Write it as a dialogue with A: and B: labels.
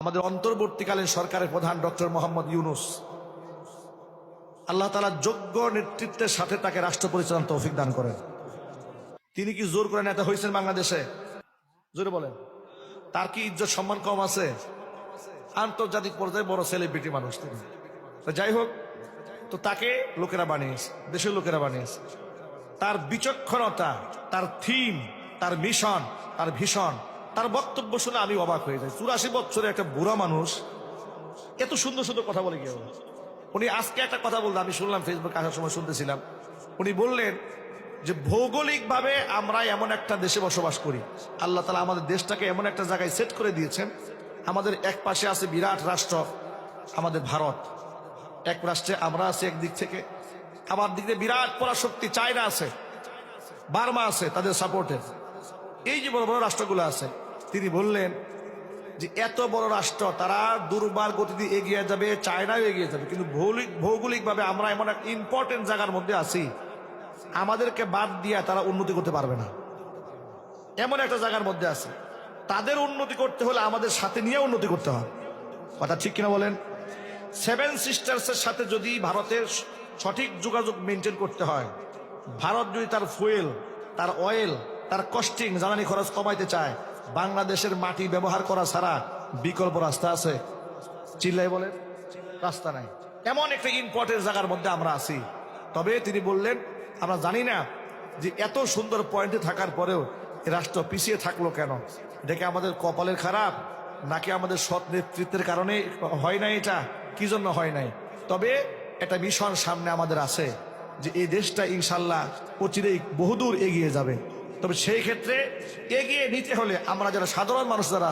A: আমাদের অন্তর্বর্তীকালীন সরকারের প্রধান ডক্টর মোহাম্মদ ইউনূস, আল্লাহ তাআলা যোগ্য নেতৃত্বের সাথে তাকে রাষ্ট্র পরিচালনার তৌফিক দান করেন। তিনি কি জোর করে নেতা হয়েছেন বাংলাদেশে? জোরে বলেন। তার কি ইজ্জত সম্মান কম আছে? আন্তর্জাতিক পর্যায়ে বড় সেলিব্রিটি মানুষ তিনি। যাই হোক, তো তাকে লোকেরা বানিয়েছে, দেশের লোকেরা বানিয়েছে। তার বিচক্ষণতা, তার থিম, তার মিশন, তার ভীষণ, তার বক্তব্য শুনে আমি অবাক হয়ে যাই। 84 বছরের একটা বুড়া মানুষ এত সুন্দর সুন্দর কথা বলে গেল। উনি আজকে একটা কথা বললেন, আমি শুনলাম, ফেসবুকে আসার সময় শুনতেছিলাম। উনি বললেন যে ভৌগোলিকভাবে আমরা এমন একটা দেশে বসবাস করি, আল্লাহ তাআলা আমাদের দেশটাকে এমন একটা জায়গায় সেট করে দিয়েছেন। আমাদের এক পাশে আছে বিরাট রাষ্ট্র আমাদের ভারত, এক রাষ্ট্রে আমরা আছি একদিক থেকে, আমার দিক দিয়ে বিরাট পরাশক্তি চায়না আছে, বার্মা আছে তাদের সাপোর্টে, এই যে বড় বড় রাষ্ট্রগুলো আছে। তিনি বললেন যে এত বড় রাষ্ট্র তারা দুর্বার গতিতে এগিয়ে যাবে, চায়নাও এগিয়ে যাবে, কিন্তু ভৌগোলিকভাবে আমরা এমন এক ইম্পর্টেন্ট জায়গার মধ্যে আছি, আমাদেরকে বাদ দিয়ে তারা উন্নতি করতে পারবে না। এমন একটা জায়গার মধ্যে আছে, তাদের উন্নতি করতে হলে আমাদের সাথে নিয়ে উন্নতি করতে হয়। কথা ঠিক কিনা বলেন? 7 সিস্টার্সের সাথে যদি ভারতের সঠিক যোগাযোগ মেনটেন করতে হয়, ভারত যদি তার ফুয়েল, তার অয়েল, তার কস্টিং, জ্বালানি খরচ কমাইতে চায়, বাংলাদেশের মাটি ব্যবহার করা ছাড়া বিকল্প রাস্তা আছে? চিল্লাই বলেন, রাস্তা নাই। এমন একটা ইম্পর্টেন্ট জায়গার মধ্যে আমরা আছি। তবে তিনি বললেন আমরা জানি না যে এত সুন্দর পয়েন্টে থাকার পরেও এই রাষ্ট্র পিছিয়ে থাকলো কেন। এটাকে আমাদের কপালের খারাপ, নাকি আমাদের সৎ নেতৃত্বের কারণে হয় নাই? এটা কি জন্য হয় নাই? তবে একটা মিশন সামনে আমাদের আছে যে এই দেশটা ইনশাল্লাহ অচিরেই বহুদূর এগিয়ে যাবে। তবে সেই ক্ষেত্রে এগিয়ে নিতে হলে আমরা যারা সাধারণ মানুষ যারা